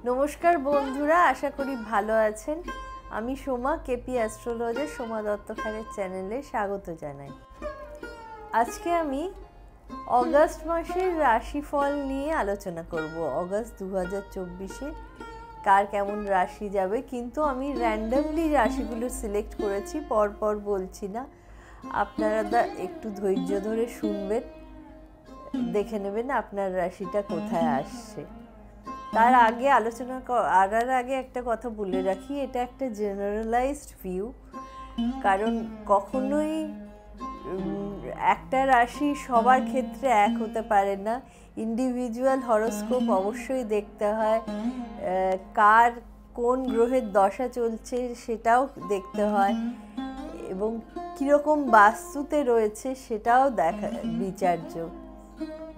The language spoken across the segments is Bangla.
নমস্কার বন্ধুরা, আশা করি ভালো আছেন। আমি সোমা, কেপি অ্যাস্ট্রোলজার সোমা দত্ত খানের চ্যানেলে স্বাগত জানাই। আজকে আমি অগাস্ট মাসের রাশিফল নিয়ে আলোচনা করব। অগাস্ট 2024-এ কার কেমন রাশি যাবে, কিন্তু আমি র্যান্ডমলি রাশিগুলো সিলেক্ট করেছি, পরপর বলছি না। আপনারা একটু ধৈর্য ধরে শুনবেন, দেখে নেবেন আপনার রাশিটা কোথায় আসছে। তার আগে আগে একটা কথা বলে রাখি, এটা একটা জেনারেলাইজড ভিউ, কারণ কখনোই একটা রাশি সবার ক্ষেত্রে এক হতে পারে না। ইন্ডিভিজুয়াল হরোস্কোপ অবশ্যই দেখতে হয়, কার কোন গ্রহের দশা চলছে সেটাও দেখতে হয়, এবং কীরকম বাস্তুতে রয়েছে সেটাও বিচার্য,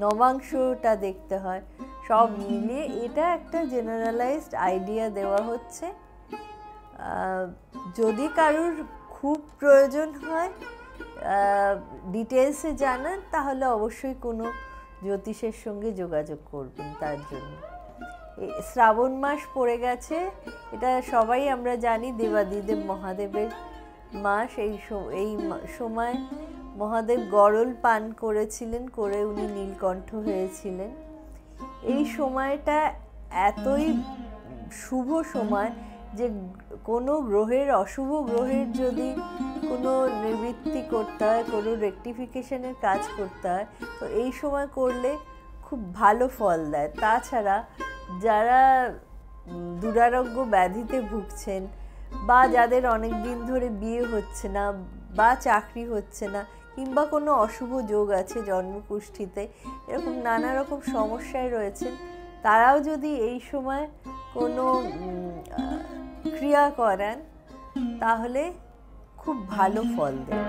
নবাংশটা দেখতে হয়। সব মিলিয়ে এটা একটা জেনারেলাইজড আইডিয়া দেওয়া হচ্ছে। যদি কারুর খুব প্রয়োজন হয় ডিটেলসে জানার, তাহলে অবশ্যই কোনো জ্যোতিষের সঙ্গে যোগাযোগ করবেন তার জন্য। শ্রাবণ মাস পড়ে গেছে, এটা সবাই আমরা জানি, দেবাদিদেব মহাদেবের মাস। এই সময় মহাদেব গরল পান করেছিলেন, করে উনি নীলকণ্ঠ হয়েছিলেন। এই সময়টা এতই শুভ সময় যে কোনো গ্রহের, অশুভ গ্রহের যদি কোনো নিবৃত্তি করতে হয়, কোনো রেকটিফিকেশনের কাজ করতে হয়, তো এই সময় করলে খুব ভালো ফল দেয়। তাছাড়া যারা দুরারোগ্য ব্যাধিতে ভুগছেন, বা যাদের অনেক দিন ধরে বিয়ে হচ্ছে না, বা চাকরি হচ্ছে না, কিংবা কোনো অশুভ যোগ আছে জন্মকুষ্ঠিতে, এরকম নানা রকম সমস্যায় রয়েছেন, তারাও যদি এই সময় কোনো ক্রিয়া করেন তাহলে খুব ভালো ফল দেয়।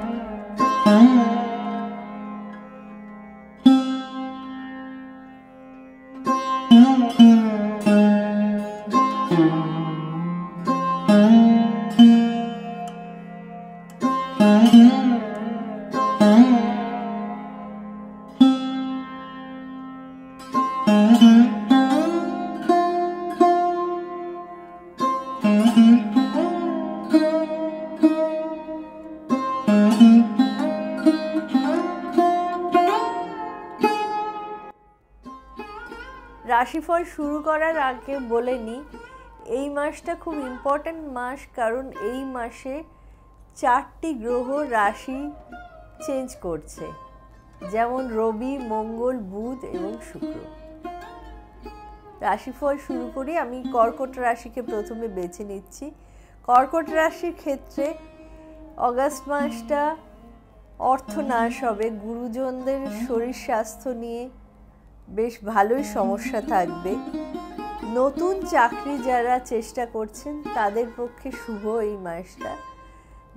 রাশিফল শুরু করার আগে বলে নিই, এই মাসটা খুব ইম্পর্ট্যান্ট মাস, কারণ এই মাসে 4টি গ্রহ রাশি চেঞ্জ করছে, যেমন রবি, মঙ্গল, বুধ এবং শুক্র। রাশিফল শুরু করি। আমি কর্কট রাশিকে প্রথমে বেছে নিচ্ছি। কর্কট রাশির ক্ষেত্রে অগাস্ট মাসটা অর্থনাশ হবে, গুরুজনদের শরীর স্বাস্থ্য নিয়ে বেশ ভালোই সমস্যা থাকবে। নতুন চাকরি যারা চেষ্টা করছেন তাদের পক্ষে শুভ এই মাসটা।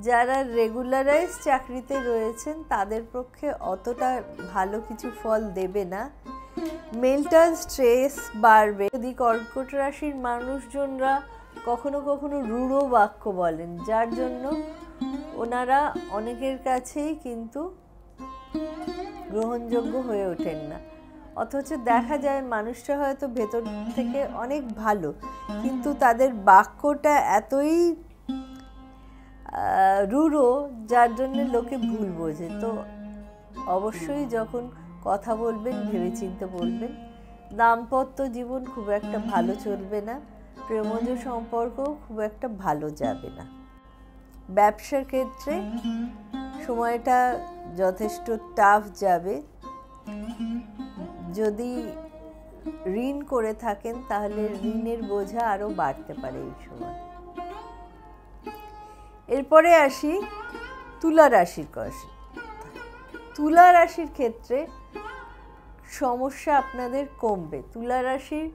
যারা রেগুলারাইজ চাকরিতে রয়েছেন তাদের পক্ষে অতটা ভালো কিছু ফল দেবে না। মেন্টাল স্ট্রেস বাড়বে। যদি কর্কট রাশির মানুষজনরা কখনো কখনো রূঢ় বাক্য বলেন, যার জন্য ওনারা অনেকের কাছেই কিন্তু গ্রহণযোগ্য হয়ে ওঠেন না। অথচ দেখা যায় মানুষটা হয়তো ভেতর থেকে অনেক ভালো, কিন্তু তাদের বাক্যটা এতই রূঢ়, যার জন্য লোকে ভুল বোঝে। তো অবশ্যই যখন কথা বলবেন ভেবেচিন্তে বলবেন। দাম্পত্য জীবন খুব একটা ভালো চলবে না, প্রেমজ সম্পর্কও খুব একটা ভালো যাবে না। ব্যবসার ক্ষেত্রে সময়টা যথেষ্ট টাফ যাবে। যদি ঋণ করে থাকেন তাহলে ঋণের বোঝা আরো বাড়তে পারে এই সময়। এরপরে আসি তুলা রাশির কথা। তুলা রাশির ক্ষেত্রে সমস্যা আপনাদের কমবে। তুলা রাশির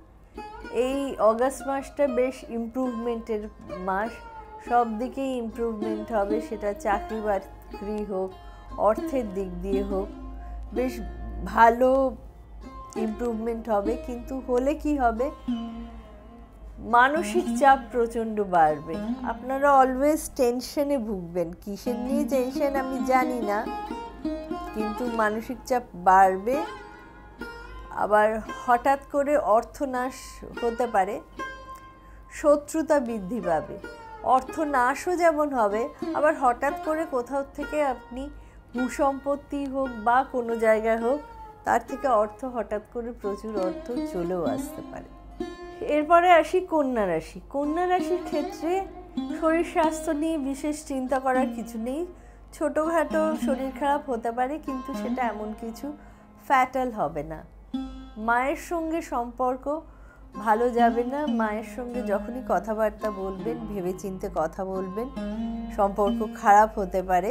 এই অগাস্ট মাসটা বেশ ইমপ্রুভমেন্টের মাস, সব দিকেই ইমপ্রুভমেন্ট হবে, সেটা চাকরি বাকরি হোক, অর্থের দিক দিয়ে হোক, বেশ ভালো ইমপ্রুভমেন্ট হবে। কিন্তু হলে কি হবে, মানসিক চাপ প্রচণ্ড বাড়বে। আপনারা অলওয়েজ টেনশনে ভুগবেন। কিসের নিয়ে টেনশন আমি জানি না, কিন্তু মানসিক চাপ বাড়বে। আবার হঠাৎ করে অর্থনাশ হতে পারে, শত্রুতা বৃদ্ধি পাবে, অর্থ নাশও যেমন হবে, আবার হঠাৎ করে কোথাও থেকে আপনি ভূসম্পত্তি হোক বা কোনো জায়গায় হোক তার থেকে অর্থ হঠাৎ করে প্রচুর অর্থ চলেও আসতে পারে। এরপরে আসি কন্যা রাশি। কন্যা রাশির ক্ষেত্রে শরীর স্বাস্থ্য নিয়ে বিশেষ চিন্তা করার কিছু নেই। ছোটোখাটো শরীর খারাপ হতে পারে, কিন্তু সেটা এমন কিছু ফ্যাটাল হবে না। মায়ের সঙ্গে সম্পর্ক ভালো যাবে না। মায়ের সঙ্গে যখনই কথাবার্তা বলবেন ভেবেচিন্তে কথা বলবেন, সম্পর্ক খারাপ হতে পারে।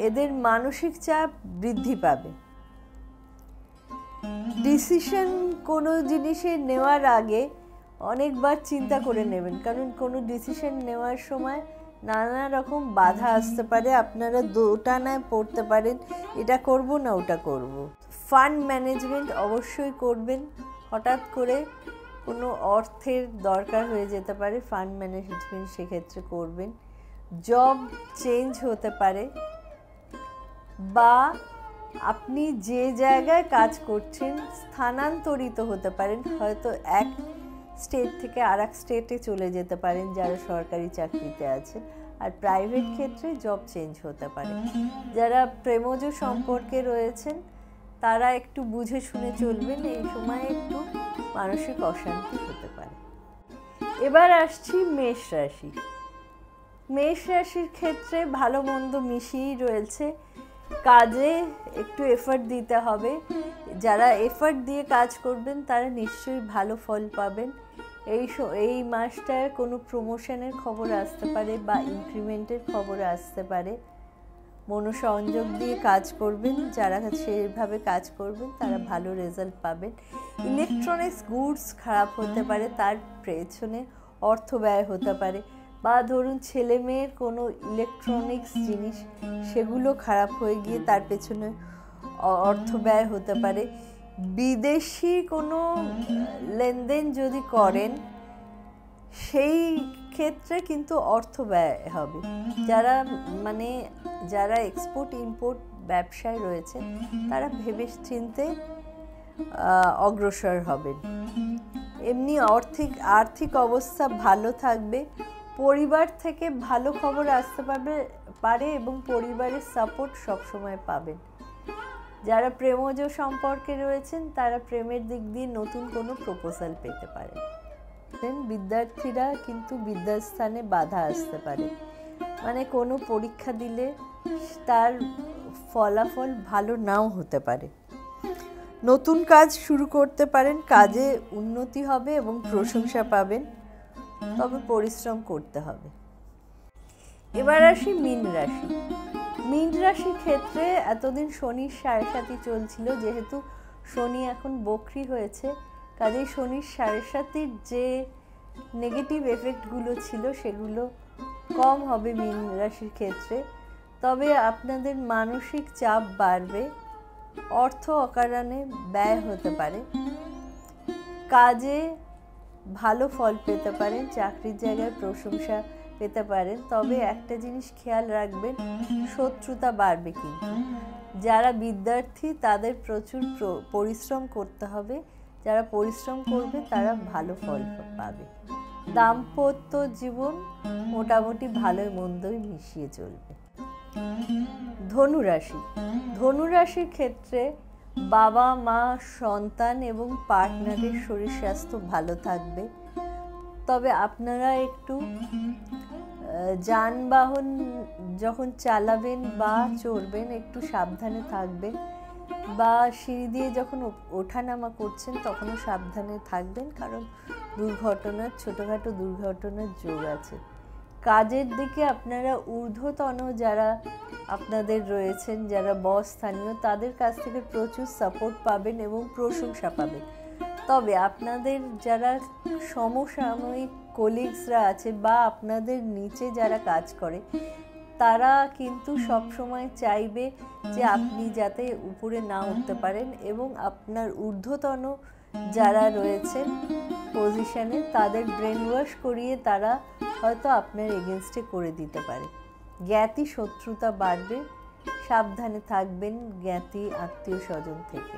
এদের মানসিক চাপ বৃদ্ধি পাবে। ডিসিশন কোনো জিনিসের নেওয়ার আগে অনেকবার চিন্তা করে নেবেন, কারণ কোনো ডিসিশন নেওয়ার সময় নানা রকম বাধা আসতে পারে। আপনারা দোটানায় পড়তে পারেন, এটা করব না ওটা করব। ফান্ড ম্যানেজমেন্ট অবশ্যই করবেন। হঠাৎ করে কোনো অর্থের দরকার হয়ে যেতে পারে, ফান্ড ম্যানেজমেন্ট সেক্ষেত্রে করবেন। জব চেঞ্জ হতে পারে, বা আপনি যে জায়গায় কাজ করছেন স্থানান্তরিত হতে পারেন। হয়তো এক স্টেট থেকে আর এক স্টেটে চলে যেতে পারেন যারা সরকারি চাকরিতে আছেন। আর প্রাইভেট ক্ষেত্রে জব চেঞ্জ হতে পারে। যারা প্রেমজ সম্পর্কে রয়েছেন তারা একটু বুঝে শুনে চলবেন, এই সময় একটু মানসিক অশান্তি হতে পারে। এবার আসছি মেষ রাশি। মেষ রাশির ক্ষেত্রে ভালো মন্দ মিশিয়েই রয়েছে। কাজে একটু এফর্ট দিতে হবে। যারা এফর্ট দিয়ে কাজ করবেন তারা নিশ্চয়ই ভালো ফল পাবেন। এই মাসটায় কোনো প্রমোশনের খবর আসতে পারে বা ইনক্রিমেন্টের খবর আসতে পারে। মনোসংযোগ দিয়ে কাজ করবেন, যারা সেইভাবে কাজ করবেন তারা ভালো রেজাল্ট পাবেন। ইলেকট্রনিক্স গুডস খারাপ হতে পারে, তার পেছনে অর্থ ব্যয় হতে পারে। বা ধরুন ছেলে মেয়ের কোনো ইলেকট্রনিক্স জিনিস সেগুলো খারাপ হয়ে গিয়ে তার পেছনে অর্থ ব্যয় হতে পারে। বিদেশি কোনো লেনদেন যদি করেন সেই ক্ষেত্রে কিন্তু অর্থ ব্যয় হবে। যারা এক্সপোর্ট ইম্পোর্ট ব্যবসায় রয়েছে তারা ভেবেচিন্তে অগ্রসর হবেন। এমনি আর্থিক অবস্থা ভালো থাকবে। পরিবার থেকে ভালো খবর আসতে পারে এবং পরিবারের সাপোর্ট সবসময় পাবেন। যারা প্রেমজ সম্পর্কে রয়েছেন তারা প্রেমের দিক দিয়ে নতুন কোনো প্রপোজাল পেতে পারেন। বিদ্যার্থীরা কিন্তু বিদ্যাস্থানে বাধা আসতে পারে, মানে কোনো পরীক্ষা দিলে তার ফলাফল ভালো নাও হতে পারে। নতুন কাজ শুরু করতে পারেন, কাজে উন্নতি হবে এবং প্রশংসা পাবেন, তবে পরিশ্রম করতে হবে। এবার আসি মীন রাশি। মীন রাশির ক্ষেত্রে এতদিন শনির ৭.৫ চলছিল, যেহেতু শনি এখন বক্রী হয়েছে, কাজেই শনির ৭.৫ যে নেগেটিভ এফেক্টগুলো ছিল সেগুলো কম হবে মীন রাশির ক্ষেত্রে। তবে আপনাদের মানসিক চাপ বাড়বে, অর্থ অকারণে ব্যয় হতে পারে। কাজে ভালো ফল পেতে পারেন, চাকরির জায়গায় প্রশংসা পেতে পারেন। তবে একটা জিনিস খেয়াল রাখবেন, শত্রুতা বাড়বে। কিন্তু যারা বিদ্যার্থী তাদের প্রচুর পরিশ্রম করতে হবে। যারা পরিশ্রম করবে তারা ভালো ফল পাবে। দাম্পত্য জীবন মোটামুটি ভালোই মন্দই মিশিয়ে চলবে। ধনুরাশি। ধনুরাশির ক্ষেত্রে বাবা মা, সন্তান এবং পার্টনারের শরীর স্বাস্থ্য ভালো থাকবে। তবে আপনারা একটু যানবাহন যখন চালাবেন বা চড়বেন একটু সাবধানে থাকবেন, বা সিঁড়ি দিয়ে যখন ওঠানামা করছেন তখনও সাবধানে থাকবেন, কারণ ছোটোখাটো দুর্ঘটনার যোগ আছে। কাজের দিকে আপনারা ঊর্ধ্বতন যারা আপনাদের রয়েছেন, যারা বস স্থানীয়, তাদের কাছ থেকে প্রচুর সাপোর্ট পাবেন এবং প্রশংসা পাবেন। তবে আপনাদের যারা সমসাময়িক কলিগসরা আছে বা আপনাদের নিচে যারা কাজ করে তারা কিন্তু সবসময় চাইবে যে আপনি যাতে উপরে না উঠতে পারেন, এবং আপনার ঊর্ধ্বতন যারা রয়েছেন পজিশনে তাদের ব্রেন ওয়াশ করিয়ে তারা হয়তো আপনার এগেনস্টে করে দিতে পারে। জ্ঞাতি শত্রুতা বাড়বে, সাবধানে থাকবেন জ্ঞাতি আত্মীয় স্বজন থেকে।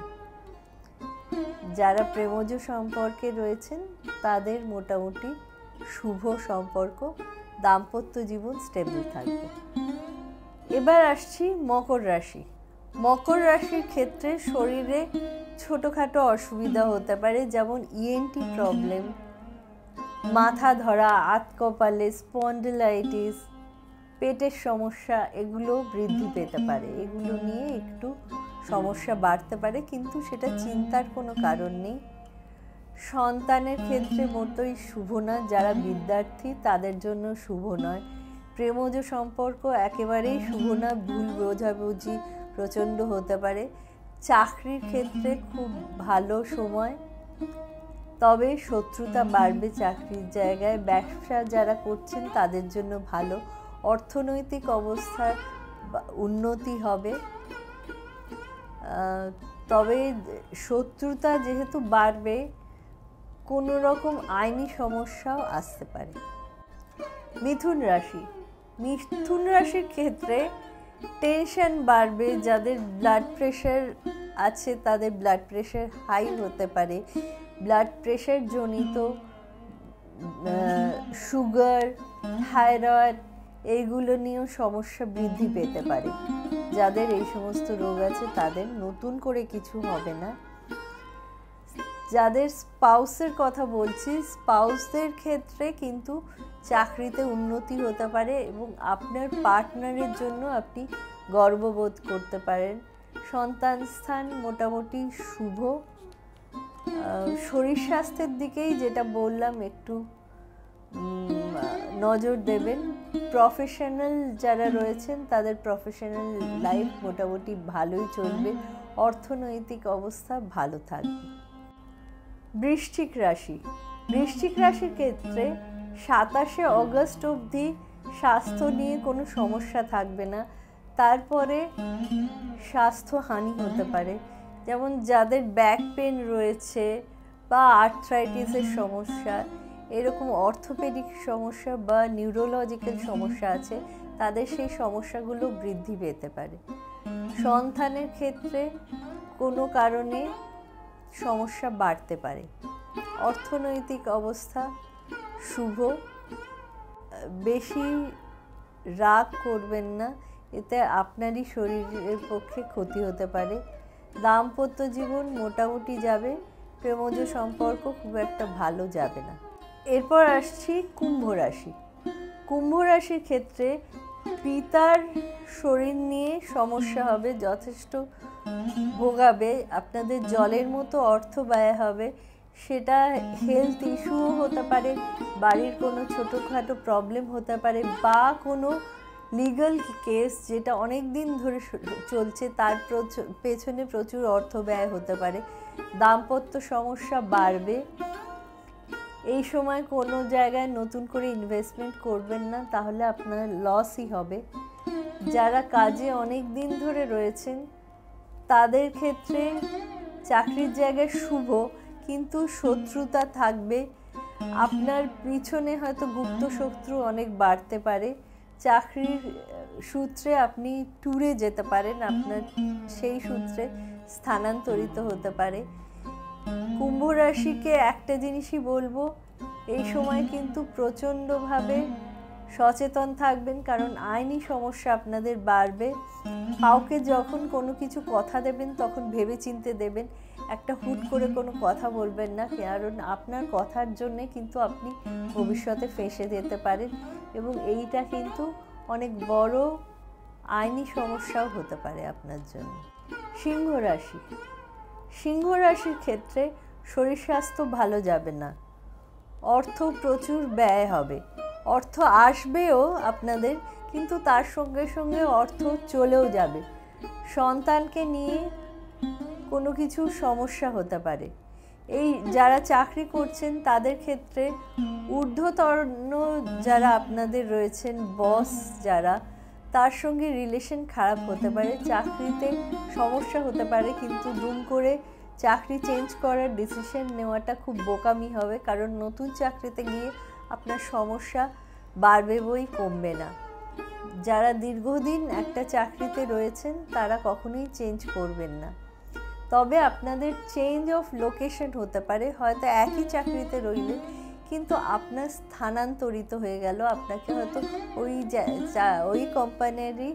যারা প্রেমজ সম্পর্কে রয়েছেন তাদের মোটামুটি শুভ সম্পর্ক, দাম্পত্য জীবন স্টেবল থাকবে। এবার আসছি মকর রাশি। মকর রাশির ক্ষেত্রে শরীরে ছোটোখাটো অসুবিধা হতে পারে, যেমন ইএনটি প্রবলেম, মাথা ধরা, আতকপালে, স্পন্ডিলাইটিস, পেটের সমস্যা, এগুলো বৃদ্ধি পেতে পারে। এগুলো নিয়ে একটু সমস্যা বাড়তে পারে, কিন্তু সেটা চিন্তার কোনো কারণ নেই। সন্তানের ক্ষেত্রে মোটেই শুভ না, যারা বিদ্যার্থী তাদের জন্য শুভ নয়। প্রেমজ সম্পর্ক একেবারেই শুভ না, ভুল বোঝাবুঝি প্রচণ্ড হতে পারে। চাকরির ক্ষেত্রে খুব ভালো সময়, তবে শত্রুতা বাড়বে চাকরির জায়গায়। ব্যবসা যারা করছেন তাদের জন্য ভালো, অর্থনৈতিক অবস্থার উন্নতি হবে, তবে শত্রুতা যেহেতু বাড়বে কোনো রকম আইনি সমস্যাও আসতে পারে। মিথুন রাশি। মিথুন রাশির ক্ষেত্রে টেনশন বাড়বে, যাদের ব্লাড প্রেশার আছে তাদের ব্লাড প্রেশার হাই হতে পারে। ব্লাড প্রেশার জনিত সুগার, থাইরয়েড, এইগুলো নিয়েও সমস্যা বৃদ্ধি পেতে পারে। যাদের এই সমস্ত রোগ আছে তাদের নতুন করে কিছু হবে না। যাদের স্পাউসের কথা বলছি, স্পাউসদের ক্ষেত্রে কিন্তু চাকরিতে উন্নতি হতে পারে এবং আপনার পার্টনারের জন্য আপনি গর্ববোধ করতে পারেন। সন্তান স্থান মোটামুটি শুভ। শরীর স্বাস্থ্যের দিকেই যেটা বললাম একটু নজর দেবেন। প্রফেশনাল যারা রয়েছেন তাদের প্রফেশনাল লাইফ মোটামুটি ভালোই চলবে, অর্থনৈতিক অবস্থা ভালো থাকবে। বৃশ্চিক রাশি। বৃশ্চিক রাশির ক্ষেত্রে 27শে অগস্ট অবধি স্বাস্থ্য নিয়ে কোনো সমস্যা থাকবে না, তারপরে স্বাস্থ্যহানি হতে পারে। যেমন যাদের ব্যাক পেন রয়েছে বা আর্থ্রাইটিসের সমস্যা, এরকম অর্থোপেডিক সমস্যা বা নিউরোলজিক্যাল সমস্যা আছে, তাদের সেই সমস্যাগুলো বৃদ্ধি পেতে পারে। সন্তানের ক্ষেত্রে কোনো কারণে সমস্যা বাড়তে পারে। অর্থনৈতিক অবস্থা শুভ। বেশি রাগ করবেন না, এতে আপনারই শরীরের পক্ষে ক্ষতি হতে পারে। দাম্পত্য জীবন মোটামুটি যাবে, প্রেমজ সম্পর্ক খুব একটা ভালো যাবে না। এরপর আসছি কুম্ভ রাশি। কুম্ভ রাশির ক্ষেত্রে পিতার শরীর নিয়ে সমস্যা হবে, যথেষ্ট ভোগাবে, আপনাদের জলের মতো অর্থ ব্যয় হবে। সেটা হেলথ ইস্যুও হতে পারে, বাড়ির কোনো ছোটোখাটো প্রবলেম হতে পারে, বা কোনো লিগ্যাল কেস যেটা অনেক দিন ধরে চলছে তার পেছনে প্রচুর অর্থ ব্যয় হতে পারে। দাম্পত্য সমস্যা বাড়বে। এই সময় কোনো জায়গায় নতুন করে ইনভেস্টমেন্ট করবেন না, তাহলে আপনার লসই হবে। যারা কাজে অনেক দিন ধরে রয়েছেন তাদের ক্ষেত্রে চাকরির জায়গায় শুভ, কিন্তু শত্রুতা থাকবে। আপনার পিছনে হয়তো গুপ্ত শত্রু অনেক বাড়তে পারে। চাকরির সূত্রে আপনি ট্যুরে যেতে পারেন, আপনার সেই সূত্রে স্থানান্তরিত হতে পারে। কুম্ভ রাশিকে একটা জিনিসই বলবো, এই সময় কিন্তু প্রচণ্ডভাবে সচেতন থাকবেন, কারণ আইনি সমস্যা আপনাদের বাড়বে। কাউকে যখন কোনো কিছু কথা দেবেন তখন ভেবে চিন্তে দেবেন, একটা হুট করে কোনো কথা বলবেন না, কারণ আপনার কথার জন্যে কিন্তু আপনি ভবিষ্যতে ফেঁসে যেতে পারেন এবং এইটা কিন্তু অনেক বড় আইনি সমস্যাও হতে পারে আপনার জন্য। সিংহ রাশি। সিংহ রাশির ক্ষেত্রে শরীর স্বাস্থ্য ভালো যাবে না, অর্থ প্রচুর ব্যয় হবে। অর্থ আসবেও আপনাদের, কিন্তু তার সঙ্গে সঙ্গে অর্থ চলেও যাবে। সন্তানকে নিয়ে কোনো কিছু সমস্যা হতে পারে। এই যারা চাকরি করছেন তাদের ক্ষেত্রে ঊর্ধ্বতন যারা আপনাদের রয়েছেন, বস যারা, তার সঙ্গে রিলেশন খারাপ হতে পারে। চাকরিতে সমস্যা হতে পারে, কিন্তু দুম করে চাকরি চেঞ্জ করার ডিসিশন নেওয়াটা খুব বোকামি হবে, কারণ নতুন চাকরিতে গিয়ে আপনার সমস্যা বাড়বে বই কমবে না। যারা দীর্ঘদিন একটা চাকরিতে রয়েছেন তারা কখনোই চেঞ্জ করবেন না। তবে আপনাদের চেঞ্জ অফ লোকেশন হতে পারে, হয়তো একই চাকরিতে রইলেন কিন্তু আপনার স্থানান্তরিত হয়ে গেল, আপনাকে হয়তো ওই কোম্পানিরই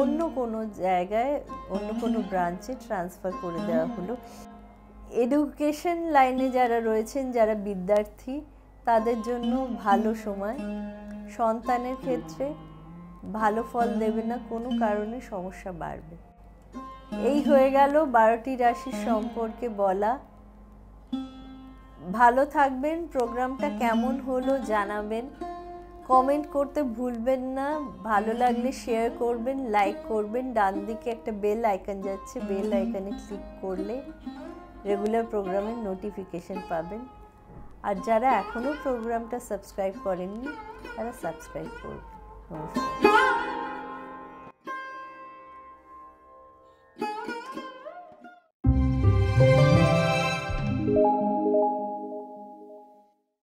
অন্য কোনো জায়গায় অন্য কোনো ব্রাঞ্চে ট্রান্সফার করে দেওয়া হলো। এডুকেশন লাইনে যারা রয়েছেন, যারা বিদ্যার্থী, তাদের জন্য ভালো সময়। সন্তানের ক্ষেত্রে ভালো ফল দেবে না, কোনো কারণে সমস্যা বাড়বে। এই হয়ে গেল 12টি রাশির সম্পর্কে বলা। ভালো থাকবেন। প্রোগ্রামটা কেমন হলো জানাবেন, কমেন্ট করতে ভুলবেন না। ভালো লাগলে শেয়ার করবেন, লাইক করবেন। ডান দিকে একটা বেল আইকন যাচ্ছে, বেল আইকনে ক্লিক করলে রেগুলার প্রোগ্রামের নোটিফিকেশন পাবেন। আর যারা এখনও প্রোগ্রামটা সাবস্ক্রাইব করেননি তারা সাবস্ক্রাইব করবেন। নমস্কার।